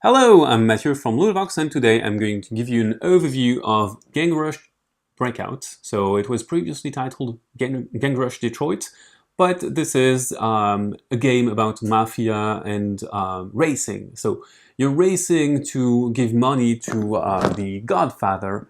Hello, I'm Matthew from Ludovox, and today I'm going to give you an overview of Rush Breakout. So it was previously titled Gang Rush Detroit, but this is a game about mafia and racing. So you're racing to give money to the Godfather,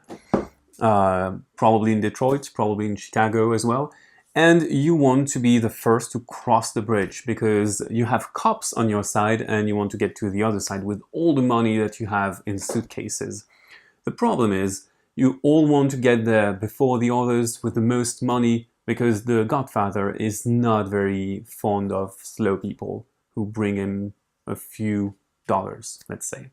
probably in Detroit, probably in Chicago as well. And you want to be the first to cross the bridge because you have cops on your side and you want to get to the other side with all the money that you have in suitcases. The problem is you all want to get there before the others with the most money because the Godfather is not very fond of slow people who bring him a few dollars, let's say.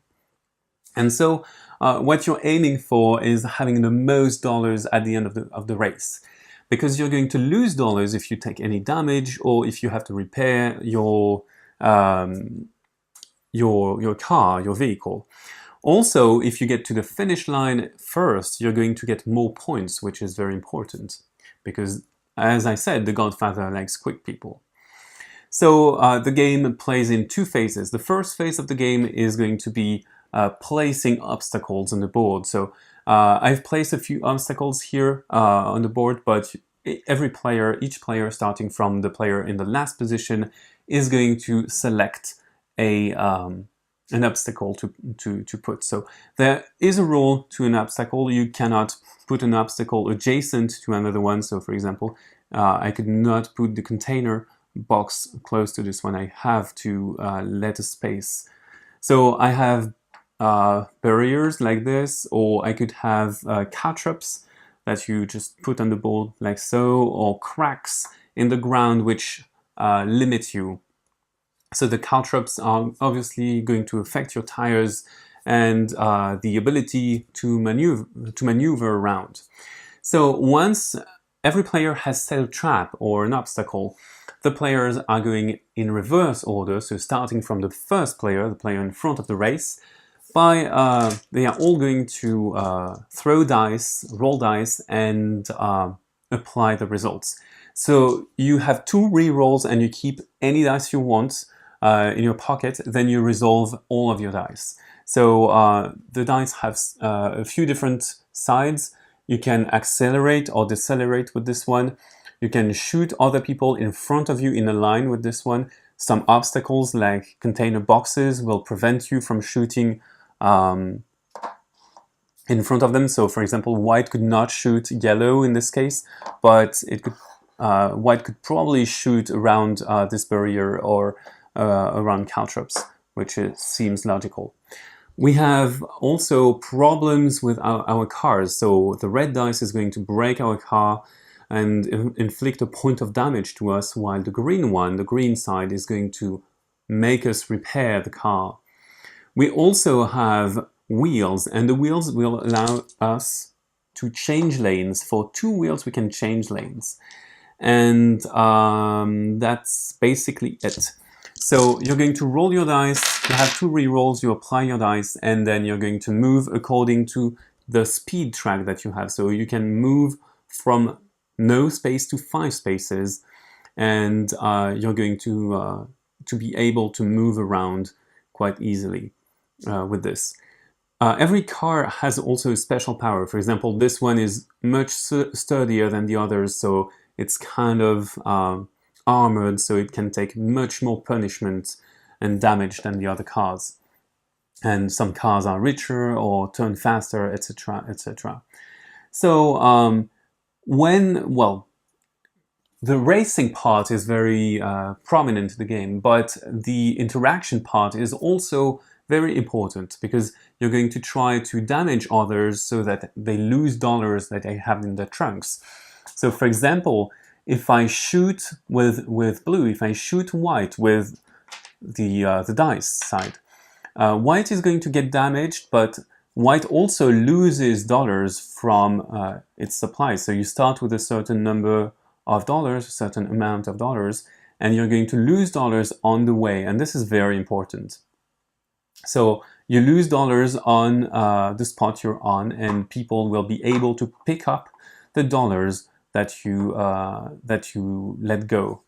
And so what you're aiming for is having the most dollars at the end of the race. Because you're going to lose dollars if you take any damage or if you have to repair your car, your vehicle. Also, if you get to the finish line first, you're going to get more points, which is very important. Because, as I said, the Godfather likes quick people. So the game plays in two phases. The first phase of the game is going to be placing obstacles on the board. So I've placed a few obstacles here on the board, but each player starting from the player in the last position is going to select an obstacle to put. So there is a rule to an obstacle. You cannot put an obstacle adjacent to another one. So for example, I could not put the container box close to this one. I have to let a space. So I have barriers like this, or I could have caltrops that you just put on the board like so, or cracks in the ground which limit you. So the caltrops are obviously going to affect your tires and the ability to maneuver around. So once every player has set a trap or an obstacle, the players are going in reverse order, so starting from the first player, the player in front of the race, they are all going to throw dice, roll dice, and apply the results. So you have two re-rolls and you keep any dice you want in your pocket, then you resolve all of your dice. So the dice have a few different sides. You can accelerate or decelerate with this one. You can shoot other people in front of you in a line with this one. Some obstacles like container boxes will prevent you from shooting in front of them. So for example, white could not shoot yellow in this case, but white could probably shoot around this barrier or around caltrops, which seems logical. We have also problems with our cars. So the red dice is going to break our car and inflict a point of damage to us, while the green one, the green side, is going to make us repair the car. We also have wheels, and the wheels will allow us to change lanes. For two wheels, we can change lanes. And that's basically it. So you're going to roll your dice, you have two re-rolls, you apply your dice, and then you're going to move according to the speed track that you have. So you can move from no space to 5 spaces, and you're going to be able to move around quite easily with this. Every car has also a special power. For example, this one is much sturdier than the others, so it's kind of armored, so it can take much more punishment and damage than the other cars. And some cars are richer or turn faster, etc., etc. So the racing part is very prominent in the game, but the interaction part is also very important because you're going to try to damage others so that they lose dollars that they have in their trunks. So for example, if I shoot with blue, if I shoot white with the dice side, white is going to get damaged, but white also loses dollars from its supply. So you start with a certain number of dollars, a certain amount of dollars, and you're going to lose dollars on the way, and this is very important. So you lose dollars on the spot you're on, and people will be able to pick up the dollars that you let go.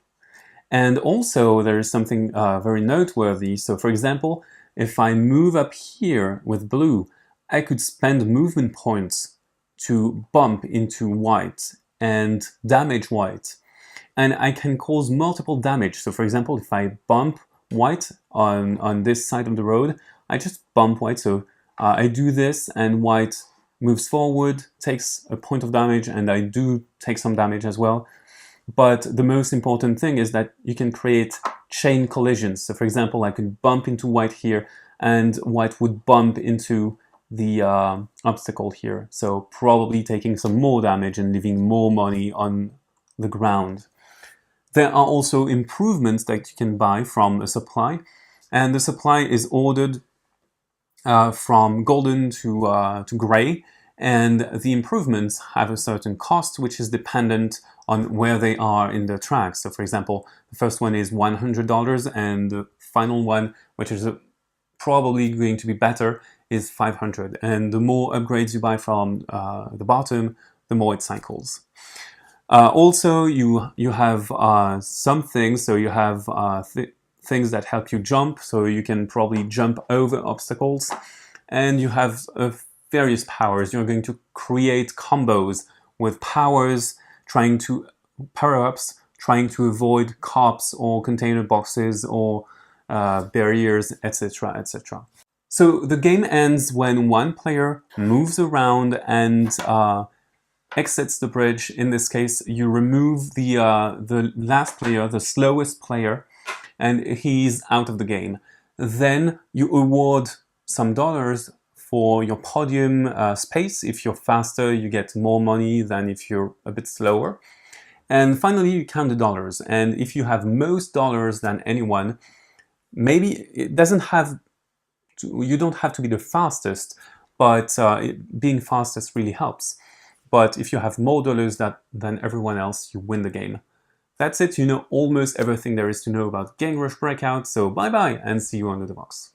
And also there is something very noteworthy. So for example, if I move up here with blue, I could spend movement points to bump into white and damage white. And I can cause multiple damage. So for example, if I bump white on this side of the road, I just bump white. So I do this and white moves forward, takes a point of damage, and I do take some damage as well. But the most important thing is that you can create chain collisions. So for example, I could bump into white here and white would bump into the obstacle here. So probably taking some more damage and leaving more money on the ground. There are also improvements that you can buy from a supply, and the supply is ordered from golden to gray, and the improvements have a certain cost which is dependent on where they are in the track. So for example, the first one is $100 and the final one, which is probably going to be better, is $500. And the more upgrades you buy from the bottom, the more it cycles. Also, you have some things, so you have things that help you jump, so you can probably jump over obstacles, and you have various powers. You're going to create combos with powers, power-ups, trying to avoid cops or container boxes or barriers, etc., etc. So the game ends when one player moves around and exits the bridge. In this case, you remove the last player, the slowest player, and he's out of the game. Then you award some dollars for your podium space. If you're faster, you get more money than if you're a bit slower. And finally, you count the dollars. And if you have most dollars than anyone, maybe it doesn't have to, you don't have to be the fastest, but being fastest really helps. But if you have more dollars than everyone else, you win the game. That's it, you know almost everything there is to know about Game Rush Breakout, so bye bye and see you on the box.